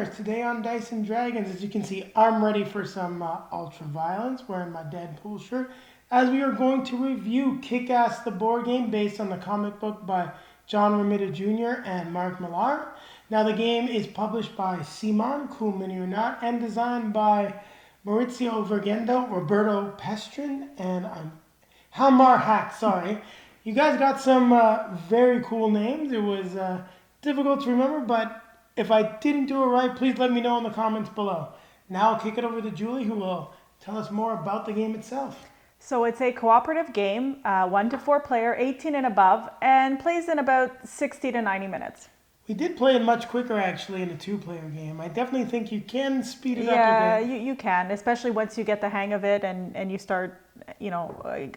gamers, today on Dice and Dragons, as you can see, I'm ready for some ultra violence, wearing my Deadpool shirt, as we are going to review Kick-Ass the board game based on the comic book by John Romita Jr. and Mark Millar. Now the game is published by Simon, cool mini or not, and designed by Maurizio Vergendo, Roberto Pestrin, and Halmar Hack, sorry. You guys got some very cool names. It was difficult to remember, but if I didn't do it right, please let me know in the comments below. Now I'll kick it over to Julie, who will tell us more about the game itself. So it's a cooperative game, 1 to 4 player, 18 and above, and plays in about 60 to 90 minutes. We did play it much quicker, actually, in a 2-player game. I definitely think you can speed it up a Yeah, bit. you can, especially once you get the hang of it and you start,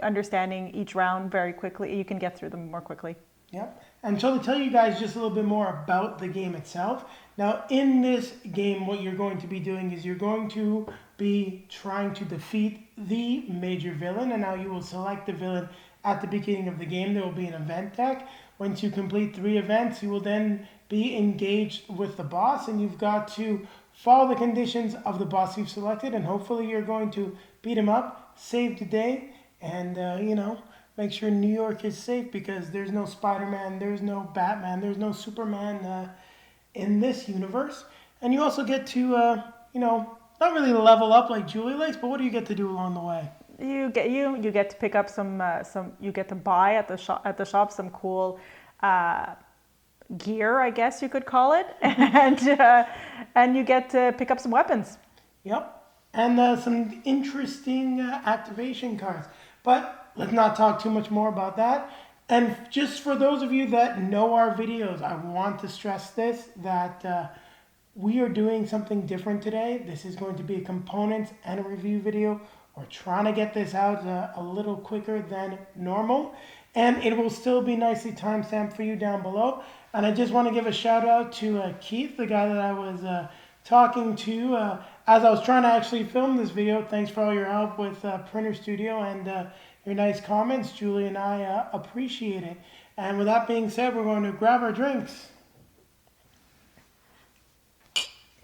understanding each round very quickly. You can get through them more quickly. Yep. And so to tell you guys just a little bit more about the game itself. Now, in this game, what you're going to be doing is you're going to be trying to defeat the major villain. And now you will select the villain at the beginning of the game. There will be an event deck. Once you complete 3 events, you will then be engaged with the boss. And you've got to follow the conditions of the boss you've selected. And hopefully you're going to beat him up, save the day, and, make sure New York is safe, because there's no Spider-Man, there's no Batman, there's no Superman in this universe. And you also get to, not really level up like Julie likes, but what do you get to do along the way? You get to pick up some you get to buy at the shop some cool gear, I guess you could call it, and you get to pick up some weapons. Yep, and some interesting activation cards. But let's not talk too much more about that. And just for those of you that know our videos, I want to stress this, that we are doing something different today. This is going to be a components and a review video. We're trying to get this out a little quicker than normal. And it will still be nicely timestamped for you down below. And I just want to give a shout out to Keith, the guy that I was talking to as I was trying to actually film this video. Thanks for all your help with Printer Studio and your nice comments. Julie and I appreciate it. And with that being said, we're going to grab our drinks,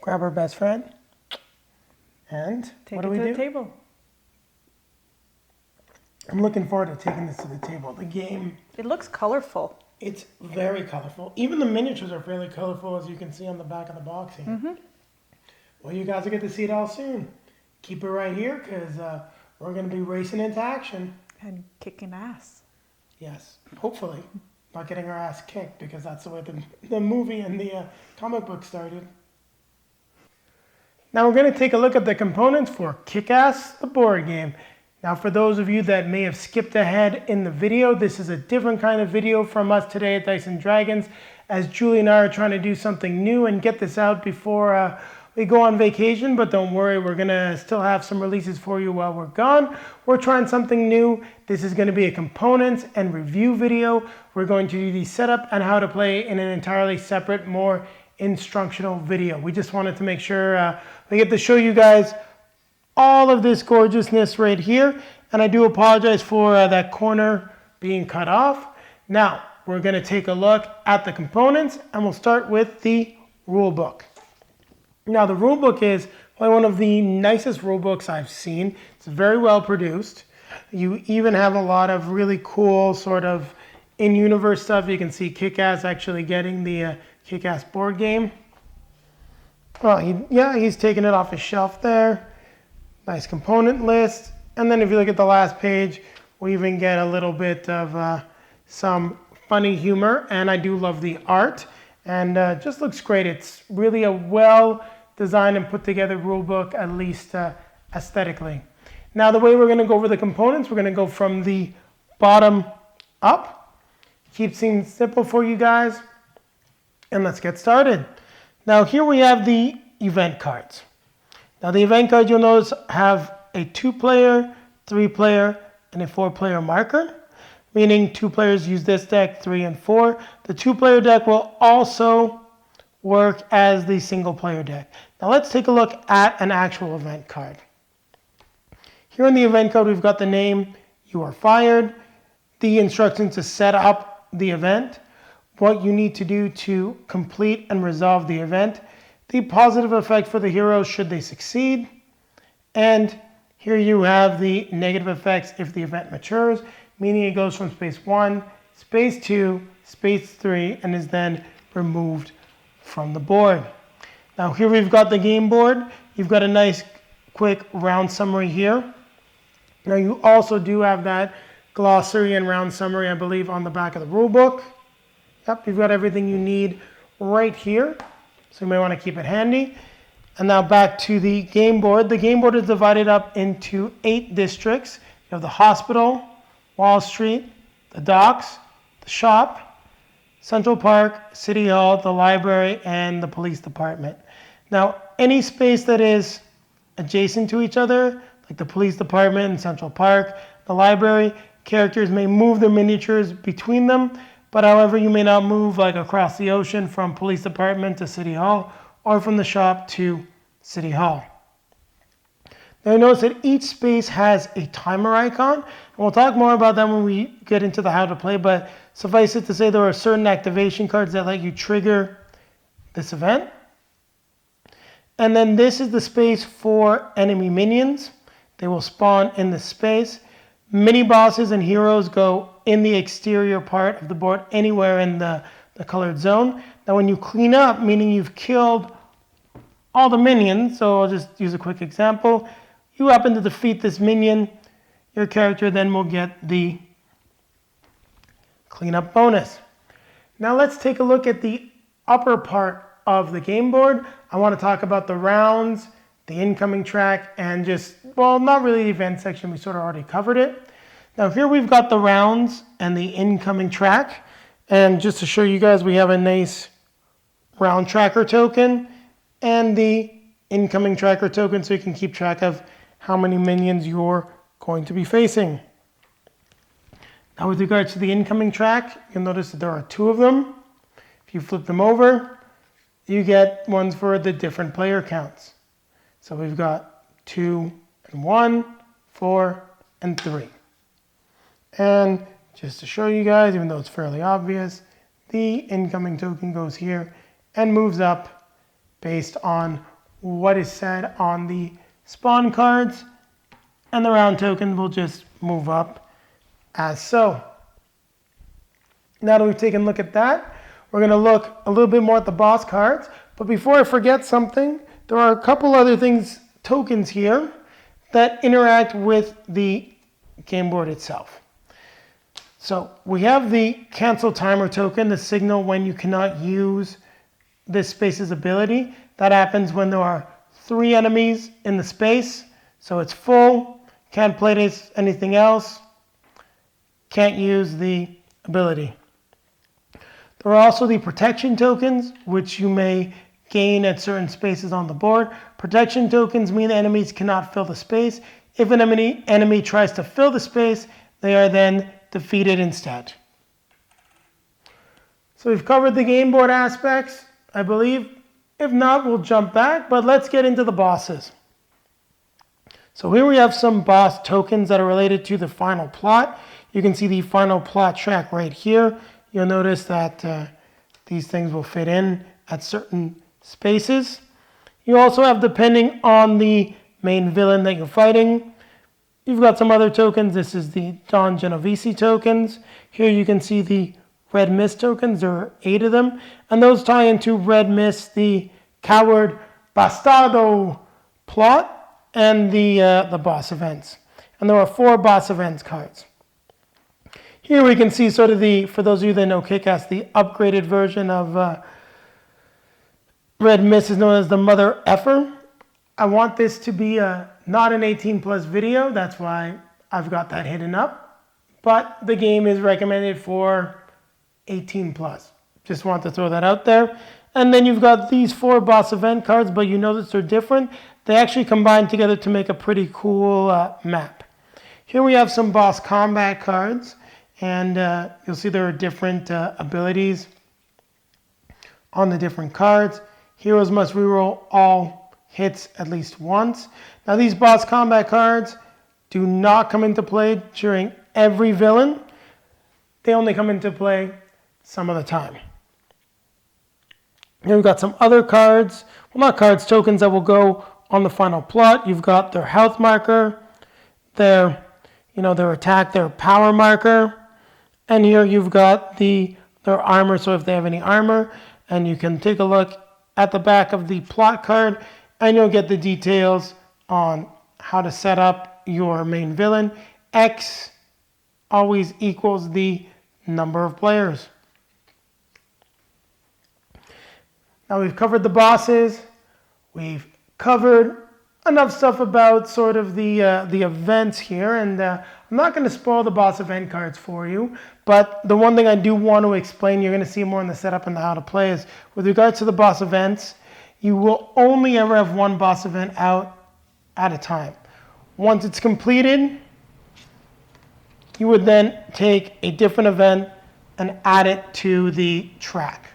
grab our best friend, and Take what do it we to do? the table. I'm looking forward to taking this to the table. The game, It looks colorful. it's very colorful. Even the miniatures are fairly colorful, as you can see on the back of the box here. Mm-hmm. Well, you guys will get to see it all soon. Keep it right here, because we're going to be racing into action. And kicking ass. Yes, hopefully. Not getting our ass kicked, because that's the way the movie and the comic book started. Now we're going to take a look at the components for Kick-Ass the board game. Now for those of you that may have skipped ahead in the video, this is a different kind of video from us today at Dice and Dragons, as Julie and I are trying to do something new and get this out before we go on vacation. But don't worry, we're going to still have some releases for you while we're gone. We're trying something new. This is going to be a components and review video. We're going to do the setup and how to play in an entirely separate, more instructional video. We just wanted to make sure we get to show you guys all of this gorgeousness right here. And I do apologize for that corner being cut off. Now, we're going to take a look at the components, and we'll start with the rule book. Now, the rule book is probably one of the nicest rule books I've seen. It's very well produced. You even have a lot of really cool sort of in-universe stuff. You can see Kick-Ass actually getting the Kick-Ass board game. Well, he's taking it off his shelf there. Nice component list. And then if you look at the last page, we even get a little bit of some funny humor. And I do love the art. And just looks great. It's really a well designed and put together rule book, at least aesthetically. Now the way we're going to go over the components, we're going to go from the bottom up. Keep things simple for you guys. And let's get started. Now here we have the event cards. Now the event cards, you'll notice, have a 2-player, 3-player, and a 4-player marker, meaning 2 players use this deck, 3 and 4. The 2-player deck will also work as the single-player deck. Now let's take a look at an actual event card. Here in the event card, we've got the name, you are fired, the instructions to set up the event, what you need to do to complete and resolve the event, the positive effect for the heroes should they succeed. And here you have the negative effects if the event matures, meaning it goes from space 1, space 2, space 3, and is then removed from the board. Now here we've got the game board. You've got a nice quick round summary here. Now you also do have that glossary and round summary, I believe, on the back of the rule book. Yep, you've got everything you need right here, so you may want to keep it handy. And now back to the game board. The game board is divided up into 8 districts. You have the hospital, Wall Street, the docks, the shop, Central Park, City Hall, the library, and the police department. Now, any space that is adjacent to each other, like the police department and Central Park, the library, characters may move their miniatures between them, but however, you may not move like across the ocean from police department to City Hall or from the shop to City Hall. Now you notice that each space has a timer icon, and we'll talk more about that when we get into the how to play, but suffice it to say there are certain activation cards that let you trigger this event. And then this is the space for enemy minions. They will spawn in this space. Mini bosses and heroes go in the exterior part of the board, anywhere in the colored zone. Now when you clean up, meaning you've killed all the minions, so I'll just use a quick example. You happen to defeat this minion, your character then will get the cleanup bonus. Now let's take a look at the upper part of the game board. I want to talk about the rounds, the incoming track, and just, well, not really the event section, we sort of already covered it. Now here we've got the rounds and the incoming track, and just to show you guys, we have a nice round tracker token and the incoming tracker token, so you can keep track of how many minions you're going to be facing. Now with regards to the incoming track, you'll notice that there are 2 of them. If you flip them over, you get ones for the different player counts. So we've got 2 and 1, 4 and 3. And just to show you guys, even though it's fairly obvious, the incoming token goes here and moves up based on what is said on the spawn cards, and the round token will just move up as so. Now that we've taken a look at that, we're going to look a little bit more at the boss cards. But before I forget something, there are a couple other things, tokens here, that interact with the game board itself. So we have the cancel timer token, the signal when you cannot use this space's ability. That happens when there are 3 enemies in the space. So it's full, can't play this, anything else, can't use the ability. There are also the protection tokens, which you may gain at certain spaces on the board. Protection tokens mean enemies cannot fill the space. If an enemy tries to fill the space, they are then defeated instead. So we've covered the game board aspects, I believe. If not, we'll jump back, but let's get into the bosses. So here we have some boss tokens that are related to the final plot. You can see the final plot track right here. You'll notice that these things will fit in at certain spaces. You also have, depending on the main villain that you're fighting, you've got some other tokens. This is the Don Genovese tokens. Here you can see the Red Mist tokens. There are 8 of them. And those tie into Red Mist, the Coward Bastardo plot, and the boss events. And there are 4 boss events cards. Here we can see sort of the, for those of you that know Kick-Ass, the upgraded version of Red Mist is known as the Mother Effer. I want this to be not an 18+ video, that's why I've got that hidden up. But the game is recommended for 18+. Just want to throw that out there. And then you've got these 4 boss event cards, but you notice they're different. They actually combine together to make a pretty cool map. Here we have some boss combat cards, and you'll see there are different abilities on the different cards. Heroes must reroll all hits at least once. Now these boss combat cards do not come into play during every villain. They only come into play some of the time. Here we've got some other cards, well, not cards, tokens that will go on the final plot. You've got their health marker, their attack, their power marker, and here you've got their armor, so if they have any armor, and you can take a look at the back of the plot card, and you'll get the details on how to set up your main villain. X always equals the number of players. Now we've covered the bosses, we've covered enough stuff about sort of the events here, and I'm not going to spoil the boss event cards for you, but the one thing I do want to explain, you're going to see more in the setup and how to play, is with regards to the boss events, you will only ever have one boss event out at a time. Once it's completed, you would then take a different event and add it to the track.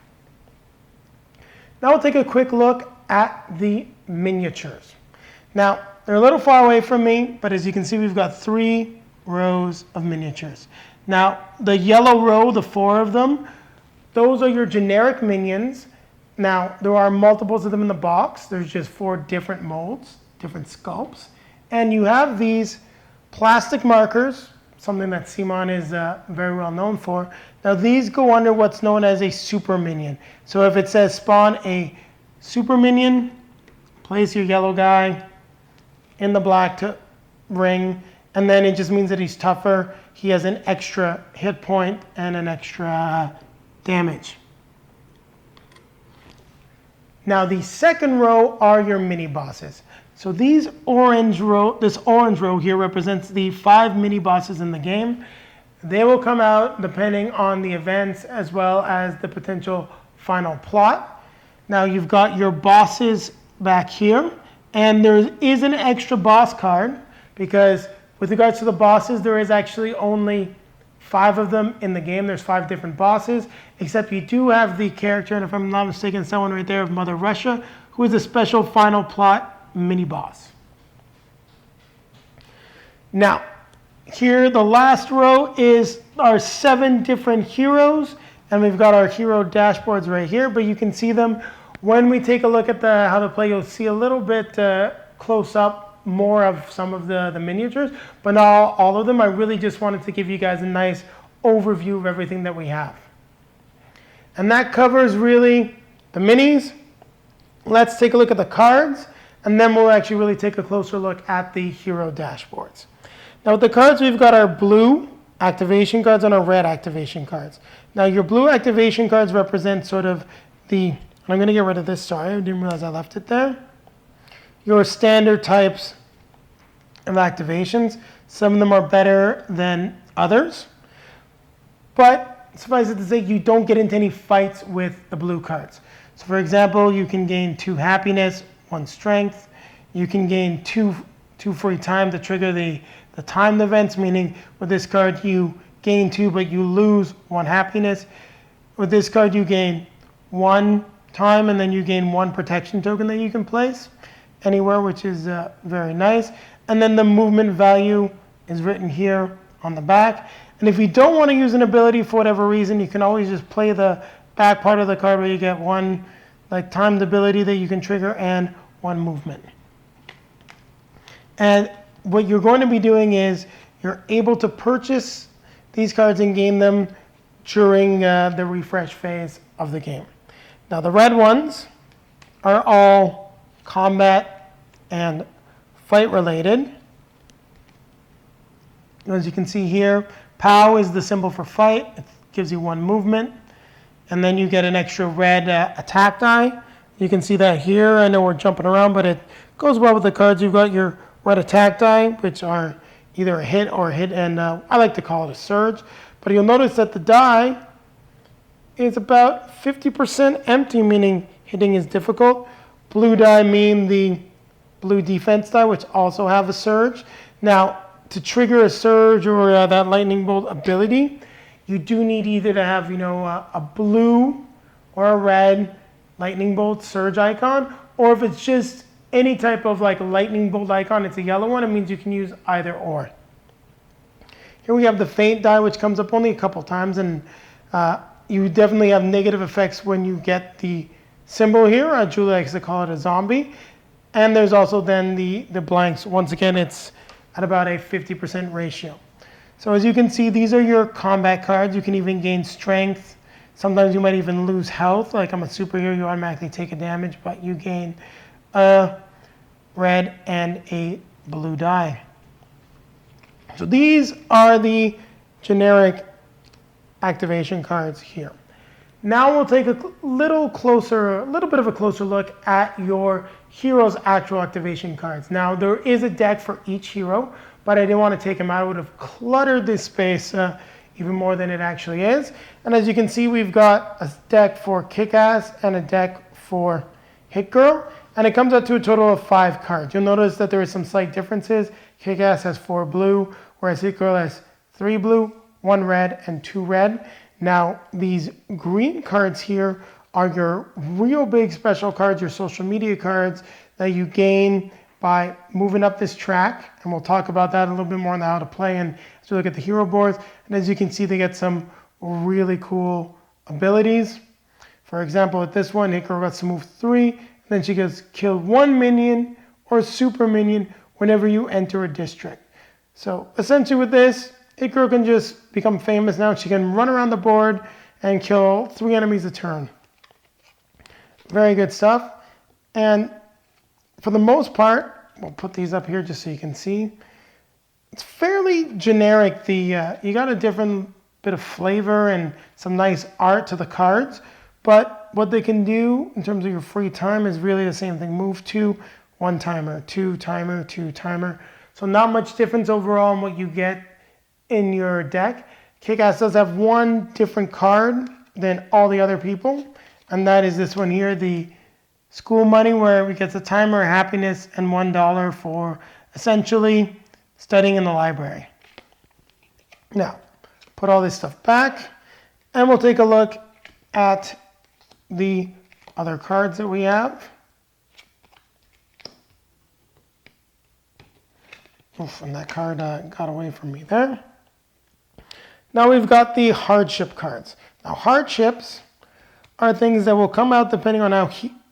Now we'll take a quick look at the miniatures. Now, they're a little far away from me, but as you can see, we've got 3 rows of miniatures. Now, the yellow row, the 4 of them, those are your generic minions. Now, there are multiples of them in the box. There's just 4 different molds, different sculpts. And you have these plastic markers, something that Simon is very well known for. Now, these go under what's known as a super minion. So if it says spawn a super minion, place your yellow guy in the black ring, and then it just means that he's tougher. He has an extra hit point and an extra damage. Now the second row are your mini bosses. So this orange row here represents the 5 mini bosses in the game. They will come out depending on the events as well as the potential final plot. Now you've got your bosses back here, and there is an extra boss card because with regards to the bosses, there is actually only 5 of them in the game. There's 5 different bosses, except you do have the character, and if I'm not mistaken, someone right there of Mother Russia, who is a special final plot mini boss. Now, here the last row is our 7 different heroes, and we've got our hero dashboards right here, but you can see them when we take a look at how to play. You'll see a little bit close up more of some of the miniatures, but not all of them. I really just wanted to give you guys a nice overview of everything that we have. And that covers really the minis. Let's take a look at the cards, and then we'll actually really take a closer look at the hero dashboards. Now with the cards, we've got our blue activation cards and our red activation cards. Now your blue activation cards represent sort of I'm going to get rid of this, sorry, I didn't realize I left it there. Your standard types of activations. Some of them are better than others, but suffice it to say, you don't get into any fights with the blue cards. So for example, you can gain 2 happiness, 1 strength. You can gain 2 free time to trigger the timed events, meaning with this card you gain 2 but you lose 1 happiness. With this card you gain 1 time and then you gain 1 protection token that you can place anywhere, which is very nice. And then the movement value is written here on the back. And if you don't want to use an ability for whatever reason, you can always just play the back part of the card where you get 1 timed ability that you can trigger and 1 movement. And what you're going to be doing is you're able to purchase these cards and gain them during the refresh phase of the game. Now the red ones are all combat and fight related. As you can see here, POW is the symbol for fight. It gives you 1 movement. And then you get an extra red attack die. You can see that here. I know we're jumping around, but it goes well with the cards. You've got your red attack die, which are either a hit or a hit, and I like to call it a surge. But you'll notice that the die is about 50% empty, meaning hitting is difficult. Blue die mean the blue defense die, which also have a surge. Now, to trigger a surge or that lightning bolt ability, you do need either to have, a blue or a red lightning bolt surge icon, or if it's just any type of lightning bolt icon, it's a yellow one, it means you can use either or. Here we have the faint die, which comes up only a couple times, and you definitely have negative effects when you get the symbol here. Julie likes to call it a zombie. And there's also then the blanks. Once again, it's at about a 50% ratio. So as you can see, these are your combat cards. You can even gain strength. Sometimes you might even lose health. Like I'm a superhero, you automatically take a damage, but you gain a red and a blue die. So these are the generic activation cards here. Now we'll take a little bit of a closer look at your hero's actual activation cards. Now there is a deck for each hero, but I didn't want to take them out. I would have cluttered this space even more than it actually is. And as you can see, we've got a deck for Kick-Ass and a deck for Hit Girl, and it comes out to a total of 5 cards. You'll notice that there are some slight differences. Kick-Ass has 4 blue, whereas Hit Girl has 3 blue, 1 red, and 2 red. Now, these green cards here are your real big special cards, your social media cards that you gain by moving up this track. And we'll talk about that a little bit more on how to play and as we look at the hero boards. And as you can see, they get some really cool abilities. For example, with this one, Hit Girl gets to move 3, and then she gets kill 1 minion or super minion whenever you enter a district. So essentially with this, Hit Girl can just become famous now. She can run around the board and kill 3 enemies a turn. Very good stuff. And for the most part, we'll put these up here just so you can see. It's fairly generic. You got a different bit of flavor and some nice art to the cards. But what they can do in terms of your free time is really the same thing. Move 2, 1 timer, 2 timer, 2 timer. So not much difference overall in what you get in your deck. Kick-Ass does have 1 different card than all the other people, and that is this one here, the school money, where we get a timer, happiness, and $1 for essentially studying in the library. Now, put all this stuff back, and we'll take a look at the other cards that we have. Oof, and that card got away from me there. Now we've got the hardship cards. Now hardships are things that will come out depending on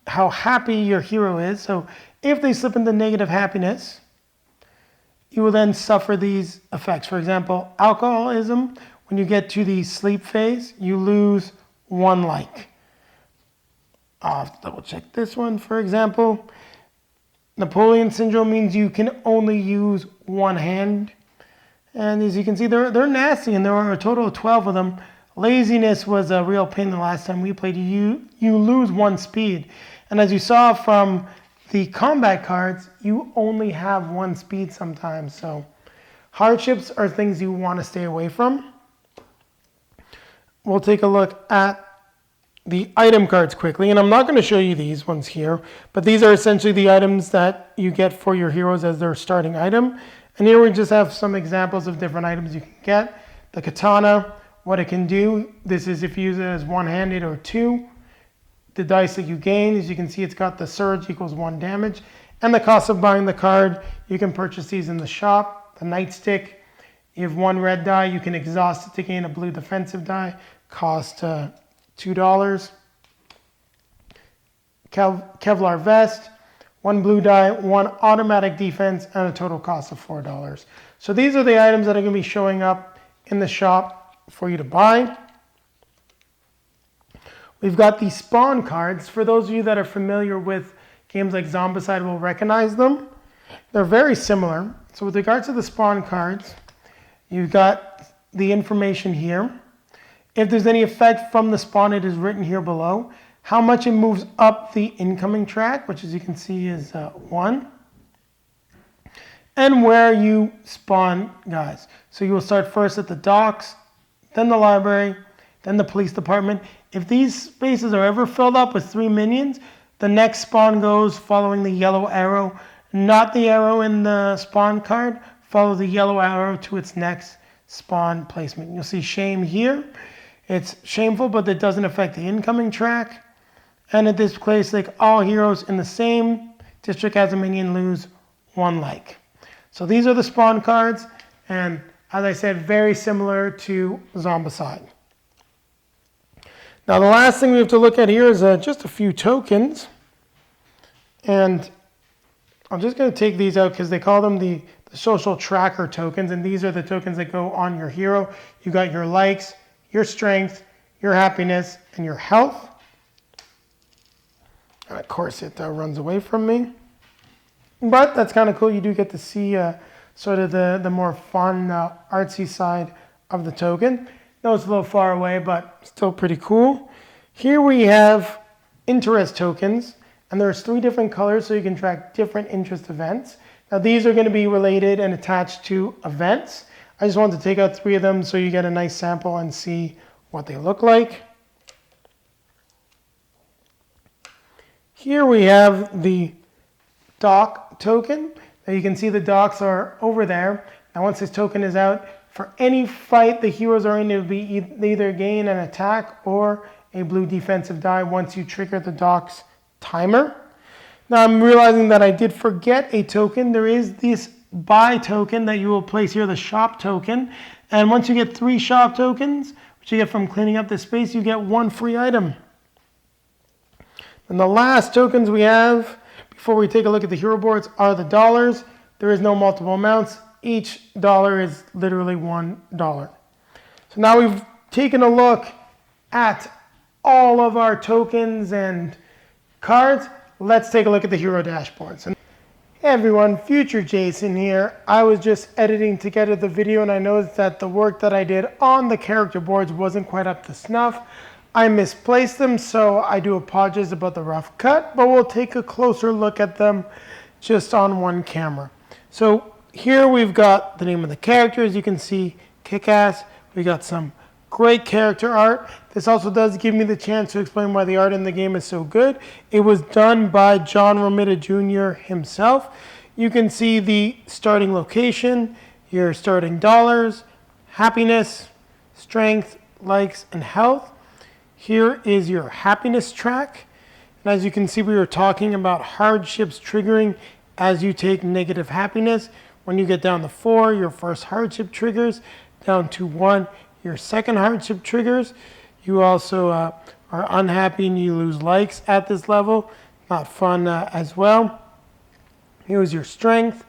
how happy your hero is. So if they slip into negative happiness, you will then suffer these effects. For example, alcoholism, when you get to the sleep phase, you lose 1 like. I'll have to double check this one. For example, Napoleon syndrome means you can only use 1 hand. And as you can see, they're nasty, and there are a total of 12 of them. Laziness was a real pain the last time we played. You lose 1 speed. And as you saw from the combat cards, you only have 1 speed sometimes. So hardships are things you want to stay away from. We'll take a look at the item cards quickly. And I'm not going to show you these ones here, but these are essentially the items that you get for your heroes as their starting item. And here we just have some examples of different items you can get. The katana, what it can do. This is if you use it as one-handed or 2. The dice that you gain, as you can see, it's got the surge equals 1 damage. And the cost of buying the card, you can purchase these in the shop. The nightstick, you have 1 red die. You can exhaust it to gain a blue defensive die. Cost $2. Kevlar vest. 1 blue die, 1 automatic defense, and a total cost of $4. So these are the items that are going to be showing up in the shop for you to buy. We've got the spawn cards. For those of you that are familiar with games like Zombicide will recognize them. They're very similar. So with regards to the spawn cards, you've got the information here. If there's any effect from the spawn, it is written here below. How much it moves up the incoming track, which as you can see is 1. And where you spawn guys. So you will start first at the docks, then the library, then the police department. If these spaces are ever filled up with 3 minions, the next spawn goes following the yellow arrow, not the arrow in the spawn card. Follow the yellow arrow to its next spawn placement. You'll see shame here. It's shameful, but that doesn't affect the incoming track. And at this place, like all heroes in the same district as a minion lose 1 like. So these are the spawn cards, and as I said, very similar to Zombicide. Now the last thing we have to look at here is just a few tokens. And I'm just going to take these out because they call them the social tracker tokens. And these are the tokens that go on your hero. You got your likes, your strength, your happiness, and your health. And of course it runs away from me. But that's kind of cool. You do get to see sort of the more fun, artsy side of the token. No, it's a little far away, but still pretty cool. Here we have interest tokens, and there's 3 different colors so you can track different interest events. Now these are going to be related and attached to events. I just wanted to take out 3 of them so you get a nice sample and see what they look like. Here we have the dock token. Now you can see the docks are over there. Now once this token is out, for any fight the heroes are in, it will be either gain an attack or a blue defensive die once you trigger the dock's timer. Now I'm realizing that I did forget a token. There is this buy token that you will place here, the shop token. And once you get 3 shop tokens, which you get from cleaning up the space, you get 1 free item. And the last tokens we have, before we take a look at the hero boards, are the dollars. There is no multiple amounts. Each dollar is literally $1. So now we've taken a look at all of our tokens and cards. Let's take a look at the hero dashboards. Hey everyone, Future Jason here. I was just editing together the video and I noticed that the work that I did on the character boards wasn't quite up to snuff. I misplaced them, so I do apologize about the rough cut, but we'll take a closer look at them just on one camera. So here we've got the name of the character. As you can see, Kick-Ass. We got some great character art. This also does give me the chance to explain why the art in the game is so good. It was done by John Romita Jr. himself. You can see the starting location, your starting dollars, happiness, strength, likes, and health. Here is your happiness track. And as you can see, we were talking about hardships triggering as you take negative happiness. When you get down to 4, your first hardship triggers. Down to 1, your second hardship triggers. You also are unhappy and you lose likes at this level. Not fun as well. Here's your strength.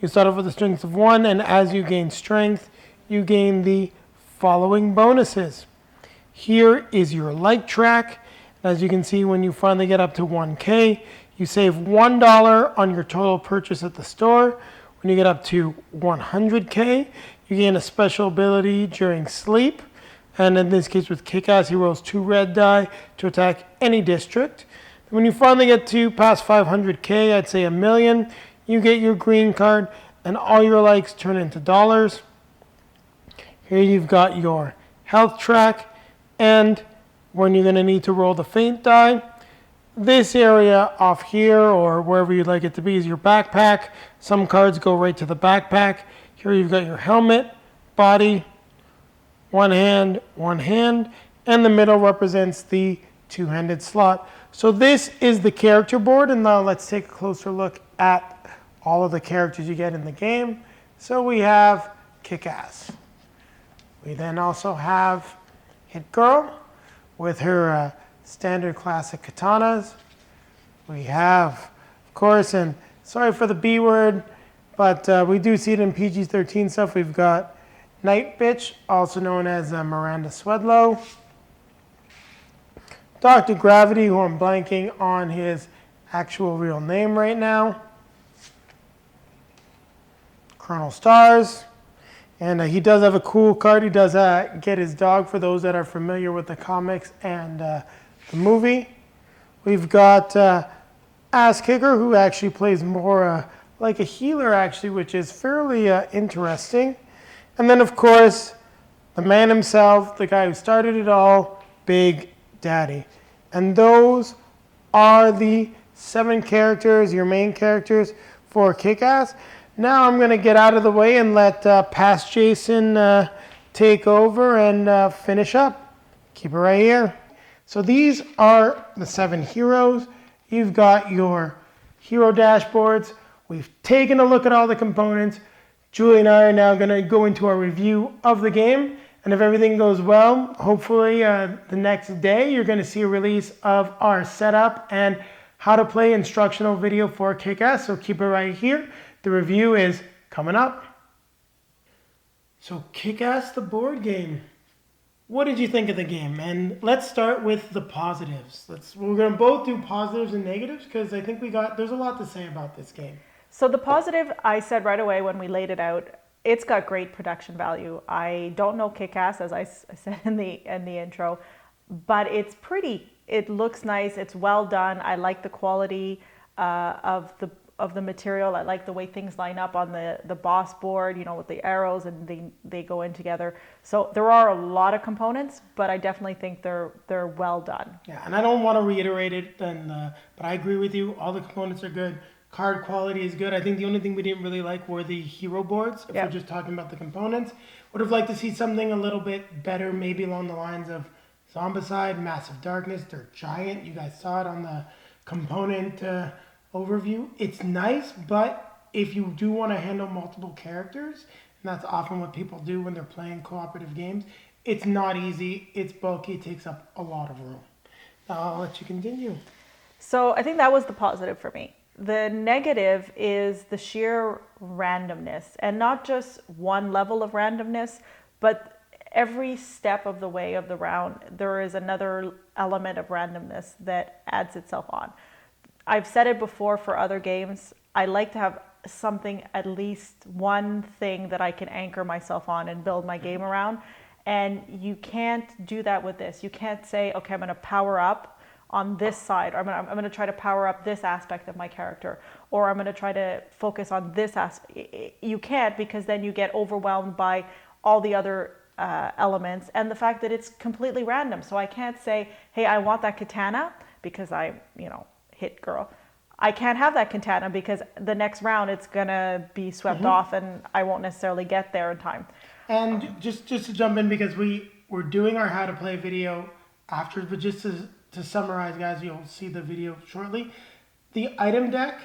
You start off with a strength of 1, and as you gain strength, you gain the following bonuses. Here is your like track. As you can see, when you finally get up to 1K, you save $1 on your total purchase at the store. When you get up to 100K, you gain a special ability during sleep. And in this case with Kick-Ass, he rolls 2 red die to attack any district. When you finally get to past 500K, I'd say $1 million, you get your green card and all your likes turn into dollars. Here you've got your health track, and when you're going to need to roll the faint die, this area off here or wherever you'd like it to be is your backpack. Some cards go right to the backpack. Here you've got your helmet, body, one hand, and the middle represents the 2-handed slot. So this is the character board, and now let's take a closer look at all of the characters you get in the game. So we have Kick-Ass. We then also have Hit Girl with her standard classic katanas. We have, of course, and sorry for the B word, but we do see it in PG-13 stuff. We've got Night Bitch, also known as Miranda Swedlow. Dr. Gravity, who I'm blanking on his actual real name right now. Colonel Stars. And he does have a cool card. He does get his dog, for those that are familiar with the comics and the movie. We've got Ass Kicker, who actually plays more like a healer, actually, which is fairly interesting. And then, of course, the man himself, the guy who started it all, Big Daddy. And those are the 7 characters, your main characters for Kick-Ass. Now I'm going to get out of the way and let past Jason take over and finish up. Keep it right here. So these are the 7 heroes. You've got your hero dashboards. We've taken a look at all the components. Julie and I are now going to go into our review of the game. And if everything goes well, hopefully the next day you're going to see a release of our setup and how to play instructional video for Kick-Ass. So keep it right here. The review is coming up. So Kick-Ass the board game. What did you think of the game? And let's start with the positives. We're going to both do positives and negatives because I think there's a lot to say about this game. So the positive, I said right away when we laid it out, it's got great production value. I don't know Kick-Ass, as I said in the intro, but it's pretty. It looks nice. It's well done. I like the quality of the material. I like the way things line up on the boss board, with the arrows, and they go in together. So there are a lot of components, but I definitely think they're well done. Yeah, and I don't want to reiterate it, but I agree with you. All the components are good. Card quality is good. I think the only thing we didn't really like were the hero boards. If we're just talking about the components, would have liked to see something a little bit better, maybe along the lines of Zombicide, Massive Darkness. They're giant. You guys saw it on the component overview. It's nice, but if you do want to handle multiple characters, and that's often what people do when they're playing cooperative games, it's not easy. It's bulky. It takes up a lot of room. Now I'll let you continue. So I think that was the positive for me. The negative is the sheer randomness, and not just one level of randomness, but every step of the way of the round, there is another element of randomness that adds itself on. I've said it before for other games, I like to have something, at least one thing that I can anchor myself on and build my game around. And you can't do that with this. You can't say, okay, I'm going to power up on this side, or I'm going to try to power up this aspect of my character, or I'm going to try to focus on this aspect. You can't, because then you get overwhelmed by all the other elements and the fact that it's completely random. So I can't say, hey, I want that katana because I, hit girl. I can't have that katana because the next round it's going to be swept off and I won't necessarily get there in time. And just to jump in, because we're doing our how to play video afterwards, but just to summarize, guys, you'll see the video shortly. The item deck,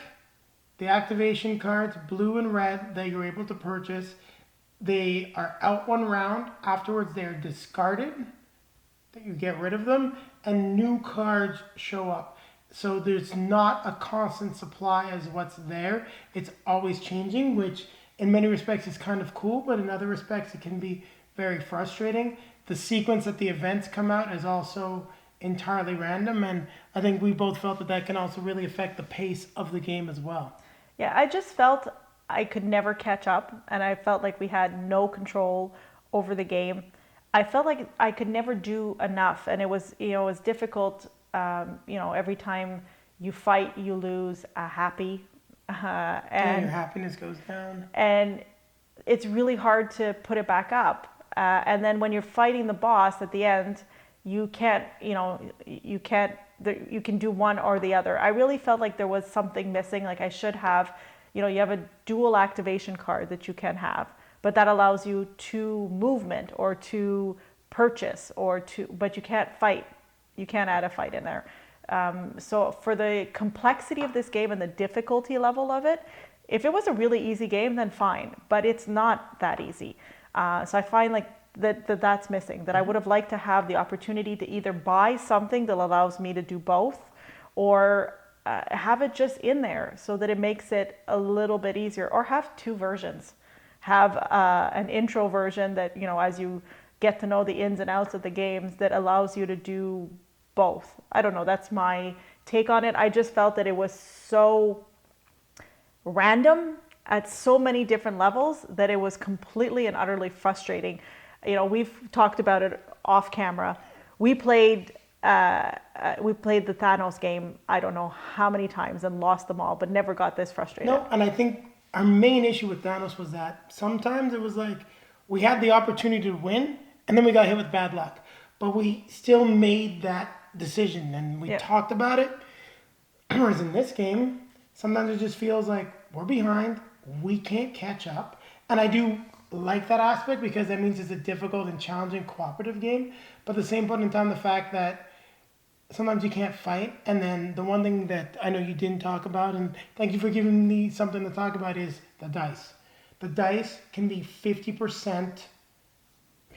the activation cards, blue and red, that you're able to purchase, they are out one round. Afterwards, they are discarded, that you get rid of them, and new cards show up. So there's not a constant supply as what's there. It's always changing, which in many respects is kind of cool, but in other respects it can be very frustrating. The sequence that the events come out is also entirely random, and I think we both felt that can also really affect the pace of the game as well. Yeah, I just felt I could never catch up, and I felt like we had no control over the game. I felt like I could never do enough, and it was difficult. Every time you fight, you lose a happy, and your happiness goes down, and it's really hard to put it back up. And then when you're fighting the boss at the end, you can't, you can do one or the other. I really felt like there was something missing. Like I should have, you have a dual activation card that you can have, but that allows you to movement or to purchase but you can't fight. You can't add a fight in there. So for the complexity of this game and the difficulty level of it, if it was a really easy game, then fine, but it's not that easy. So I find like that's missing, that I would have liked to have the opportunity to either buy something that allows me to do both, or have it just in there so that it makes it a little bit easier, or have two versions. Have an intro version that, as you get to know the ins and outs of the games, that allows you to do both. I don't know, that's my take on it. I just felt that it was so random at so many different levels that it was completely and utterly frustrating. We've talked about it off camera. We played the Thanos game, I don't know how many times, and lost them all, but never got this frustrated. No, and I think our main issue with Thanos was that sometimes it was like we had the opportunity to win, and then we got hit with bad luck. But we still made that decision, and we talked about it. Whereas in this game, sometimes it just feels like we're behind, we can't catch up. And I do like that aspect, because that means it's a difficult and challenging cooperative game. But at the same point in time, the fact that sometimes you can't fight. And then the one thing that I know you didn't talk about, and thank you for giving me something to talk about, is the dice. The dice can be 50%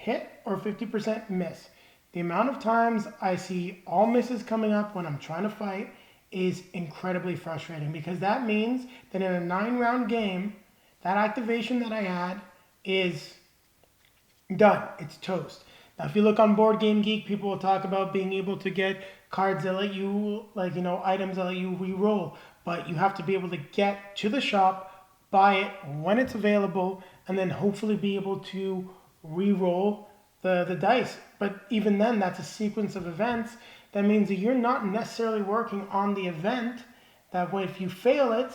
hit or 50% miss. The amount of times I see all misses coming up when I'm trying to fight is incredibly frustrating, because that means that in a 9-round game, that activation that I had is done. It's toast. Now, if you look on Board Game Geek, people will talk about being able to get cards that let you, like, items that let you re-roll. But you have to be able to get to the shop, buy it when it's available, and then hopefully be able to re-roll the dice. But even then, that's a sequence of events. That means that you're not necessarily working on the event, that way if you fail it,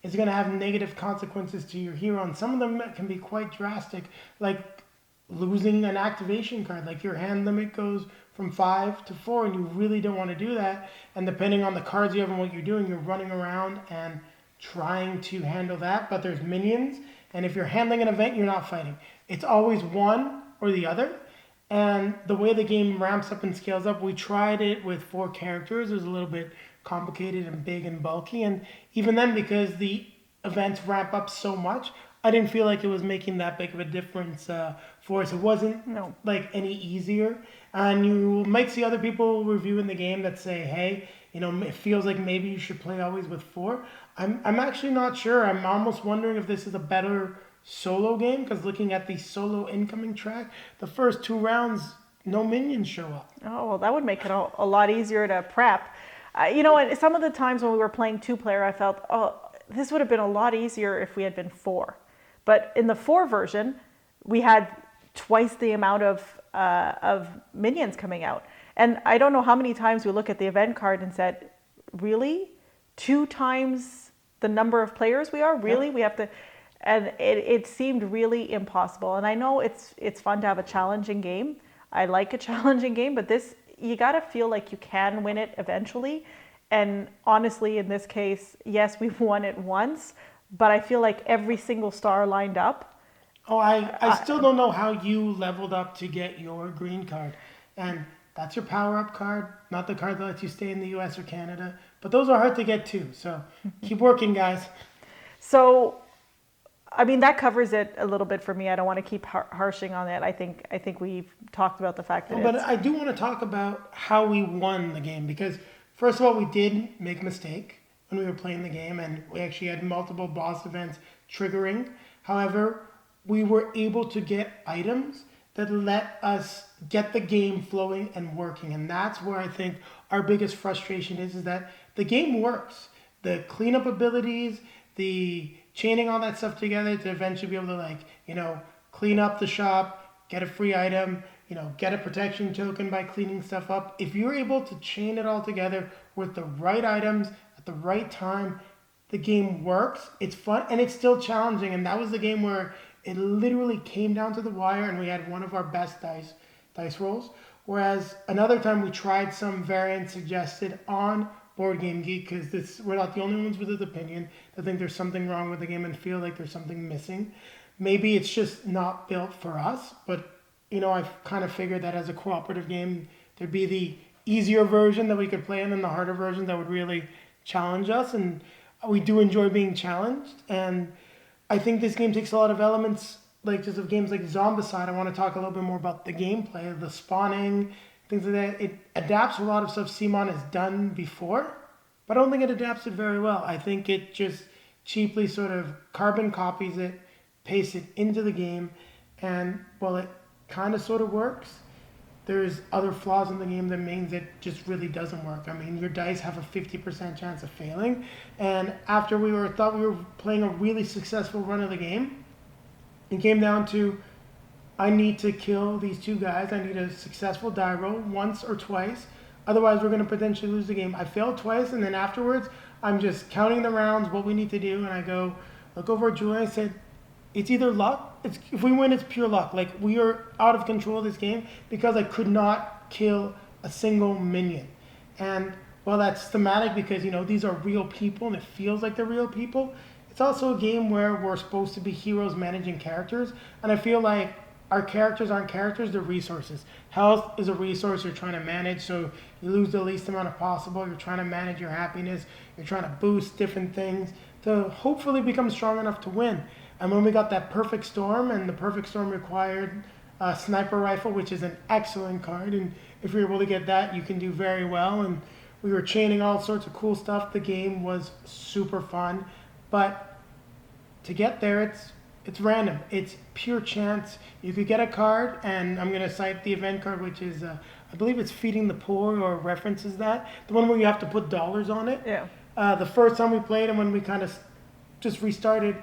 it's going to have negative consequences to your hero. And some of them can be quite drastic, like losing an activation card. Like your hand limit goes from 5 to 4, and you really don't want to do that. And depending on the cards you have and what you're doing, you're running around and trying to handle that. But there's minions, and if you're handling an event, you're not fighting. It's always one or the other. And the way the game ramps up and scales up, we tried it with 4 characters. It was a little bit complicated and big and bulky. And even then, because the events ramp up so much, I didn't feel like it was making that big of a difference for us. It wasn't like any easier. And you might see other people reviewing the game that say, hey, it feels like maybe you should play always with 4. I'm actually not sure. I'm almost wondering if this is a better solo game, because looking at the solo incoming track, the first 2 rounds, no minions show up. Oh, well, that would make it a lot easier to prep. And some of the times when we were playing 2-player, I felt, this would have been a lot easier if we had been 4. But in the 4 version, we had twice the amount of minions coming out. And I don't know how many times we look at the event card and said, really? 2 times the number of players we are? Really? Yeah. We have to... And it seemed really impossible. And I know it's fun to have a challenging game. I like a challenging game, but this, you got to feel like you can win it eventually. And honestly, in this case, yes, we've won it once, but I feel like every single star lined up. Oh, I still don't know how you leveled up to get your green card. And that's your power-up card, not the card that lets you stay in the US or Canada. But those are hard to get too, so keep working, guys. So... that covers it a little bit for me. I don't want to keep harshing on it. I think we've talked about the fact that But I do want to talk about how we won the game, because first of all, we did make a mistake when we were playing the game, and we actually had multiple boss events triggering. However, we were able to get items that let us get the game flowing and working. And that's where I think our biggest frustration is that the game works. The cleanup abilities, the chaining all that stuff together to eventually be able to clean up the shop, get a free item, get a protection token by cleaning stuff up. If you're able to chain it all together with the right items at the right time, the game works. It's fun and it's still challenging. And that was the game where it literally came down to the wire and we had one of our best dice rolls. Whereas another time we tried some variants suggested on Board Game Geek, because we're not the only ones with this opinion that think there's something wrong with the game and feel like there's something missing. Maybe it's just not built for us, but I've kind of figured that as a cooperative game, there'd be the easier version that we could play and then the harder version that would really challenge us. And we do enjoy being challenged. And I think this game takes a lot of elements, like just of games like Zombicide. I want to talk a little bit more about the gameplay, the spawning, things like that. It adapts a lot of stuff Simon has done before, but I don't think it adapts it very well. I think it just cheaply sort of carbon copies it, pastes it into the game, and while it kind of sort of works, there's other flaws in the game that means it just really doesn't work. Your dice have a 50% chance of failing, and after thought we were playing a really successful run of the game, it came down to, I need to kill these 2 guys. I need a successful die roll once or twice. Otherwise, we're going to potentially lose the game. I failed twice, and then afterwards, I'm just counting the rounds, what we need to do, and I go look over at Julie. I said, it's either luck. If we win, it's pure luck. Like, we are out of control of this game because I could not kill a single minion. And while that's thematic because, these are real people and it feels like they're real people, it's also a game where we're supposed to be heroes managing characters. And I feel like our characters aren't characters, they're resources. Health is a resource you're trying to manage, so you lose the least amount of possible. You're trying to manage your happiness. You're trying to boost different things to hopefully become strong enough to win. And when we got that perfect storm, and the perfect storm required sniper rifle, which is an excellent card. And if you're able to get that, you can do very well. And we were chaining all sorts of cool stuff. The game was super fun. But to get there, it's random. It's pure chance. You could get a card, and I'm going to cite the event card, which is, I believe it's Feeding the Poor, or references that. The one where you have to put dollars on it. Yeah. The first time we played, and when we kind of just restarted,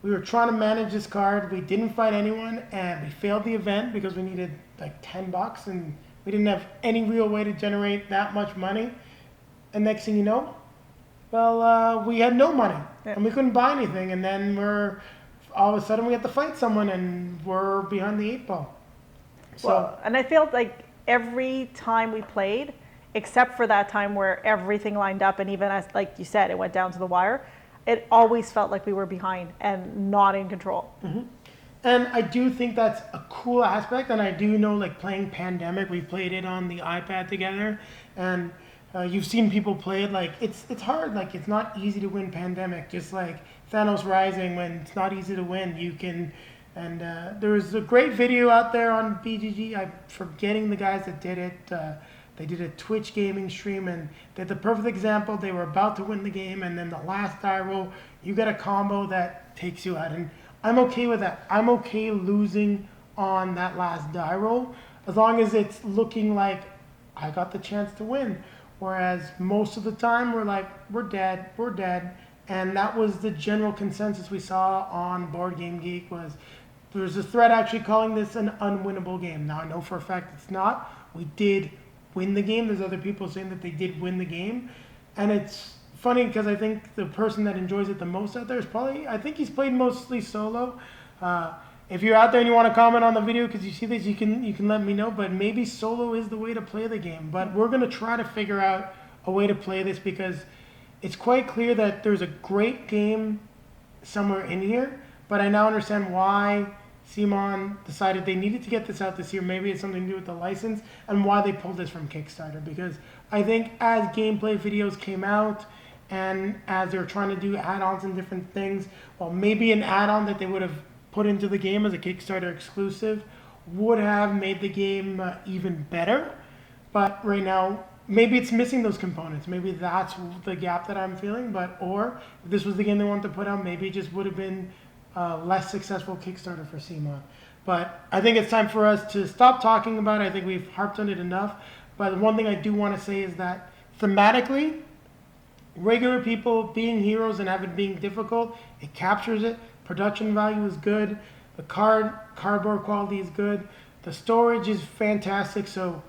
we were trying to manage this card. We didn't fight anyone, and we failed the event because we needed like $10, and we didn't have any real way to generate that much money. And next thing you know, well, we had no money, and we couldn't buy anything. And then all of a sudden we had to fight someone, and we're behind the 8 ball. So, Well, and I felt like every time we played, except for that time where everything lined up, and even as, like you said, it went down to the wire, it always felt like we were behind and not in control. and I do think that's a cool aspect. And I do know, like, playing Pandemic, we played it on the iPad together, and you've seen people play it. Like, it's hard. Like, it's not easy to win Pandemic. Just like Thanos Rising, when it's not easy to win, you can. And there's a great video out there on BGG. I'm forgetting the guys that did it. They did a Twitch gaming stream, and they had the perfect example. They were about to win the game, and then the last die roll, you get a combo that takes you out. And I'm okay with that. I'm okay losing on that last die roll, as long as it's looking like I got the chance to win. Whereas most of the time, we're like, we're dead. And that was the general consensus we saw on Board Game Geek. Was there's a thread actually calling this an unwinnable game. Now, I know for a fact it's not. We did win the game. There's other people saying that they did win the game. And it's funny because I think the person that enjoys it the most out there is probably, I think he's played mostly solo. If you're out there and you want to comment on the video because you see this, you can let me know. But maybe solo is the way to play the game. But we're going to try to figure out a way to play this, because it's quite clear that there's a great game somewhere in here. But I now understand why Simon decided they needed to get this out this year. Maybe it's something to do with the license, and why they pulled this from Kickstarter. Because I think as gameplay videos came out, and as they were trying to do add-ons and different things, well, maybe an add-on that they would have put into the game as a Kickstarter exclusive would have made the game even better. But right now, maybe it's missing those components. Maybe that's the gap that I'm feeling. Or if this was the game they wanted to put out, maybe it just would have been less successful Kickstarter for CMON. But I think it's time for us to stop talking about it. I think we've harped on it enough. But the one thing I do want to say is that thematically, regular people being heroes and have it being difficult, it captures it. Production value is good. The cardboard quality is good. The storage is fantastic. So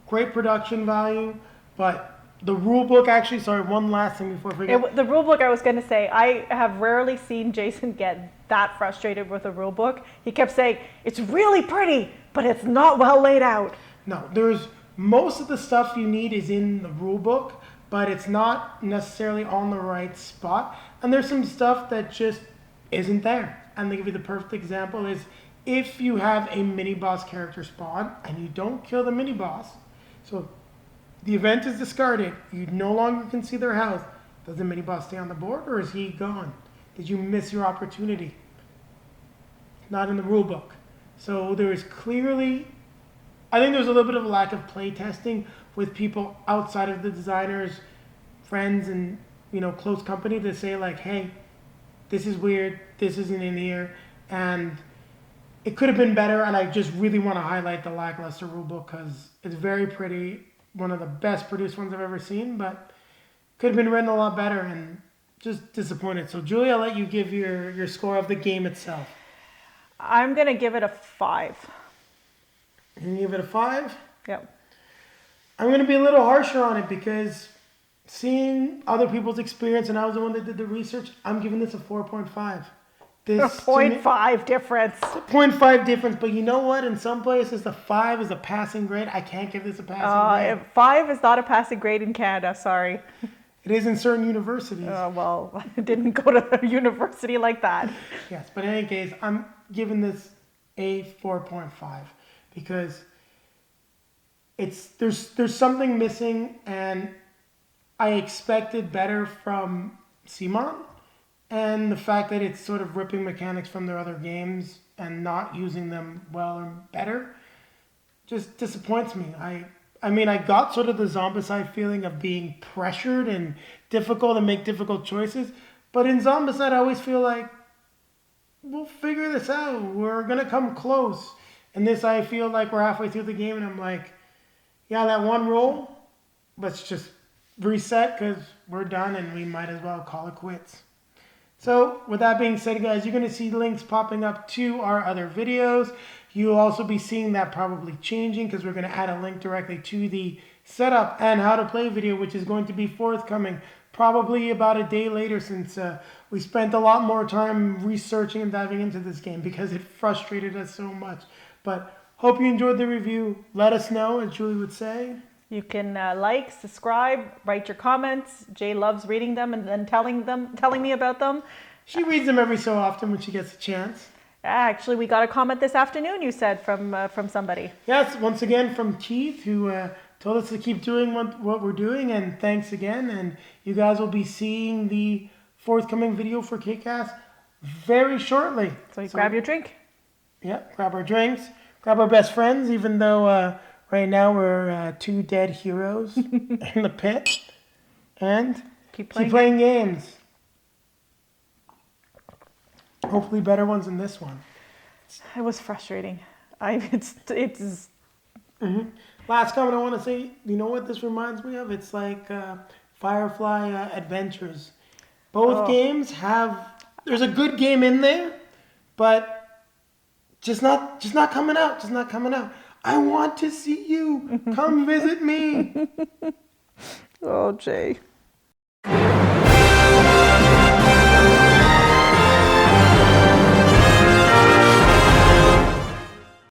great production value. But the rule book, actually, sorry, one last thing before I forget. The rule book, I was going to say, I have rarely seen Jason get that frustrated with a rule book. He kept saying, it's really pretty, but it's not well laid out. No, there's most of the stuff you need is in the rule book, but it's not necessarily on the right spot. And there's some stuff that just isn't there. And to give you the perfect example is, if you have a mini boss character spawn and you don't kill the mini boss, so the event is discarded, you no longer can see their health, does the mini boss stay on the board, or is he gone? Did you miss your opportunity? Not in the rule book. So there is clearly, I think there's a little bit of a lack of play testing with people outside of the designers, friends, and close company to say like, hey, this is weird, this isn't in here, and it could have been better. And I just really want to highlight the lackluster rulebook because it's very pretty, one of the best produced ones I've ever seen, but could have been written a lot better, and just disappointed. So Julie, I'll let you give your score of the game itself. I'm going to give it a 5. You give it a 5? Yep. I'm going to be a little harsher on it because seeing other people's experience, and I was the one that did the research, I'm giving this a 4.5. A 0.5 difference. 0.5 difference, but you know what? In some places, the 5 is a passing grade. I can't give this a passing grade. 5 is not a passing grade in Canada, sorry. It is in certain universities. Well, I didn't go to a university like that. Yes, but in any case, I'm giving this a 4.5 because there's something missing, and I expected better from Simon. And the fact that it's sort of ripping mechanics from their other games and not using them well or better just disappoints me. I mean, I got sort of the Zombicide feeling of being pressured and difficult to make difficult choices. But in Zombicide, I always feel like we'll figure this out. We're going to come close. And this, I feel like we're halfway through the game and I'm like, yeah, that one roll, let's just reset because we're done and we might as well call it quits. So with that being said, guys, you're going to see links popping up to our other videos. You'll also be seeing that probably changing because we're going to add a link directly to the setup and how to play video, which is going to be forthcoming probably about a day later since we spent a lot more time researching and diving into this game because it frustrated us so much. But hope you enjoyed the review. Let us know, as Julie would say. You can like, subscribe, write your comments. Jay loves reading them and then telling me about them. She reads them every so often when she gets a chance. Actually, we got a comment this afternoon, you said, from somebody. Yes, once again from Keith, who told us to keep doing what we're doing, and thanks again. And you guys will be seeing the forthcoming video for Kick-Ass very shortly. So grab your drink. Yeah, grab our drinks, grab our best friends, even though right now we're two dead heroes in the pit. And keep playing games. Hopefully better ones than this one. It was frustrating. It's Mm-hmm. Last comment I want to say, you know what this reminds me of? It's like Firefly Adventures. Both games there's a good game in there, but just not coming out. Just not coming out. I want to see you. Come visit me. Oh, Jay.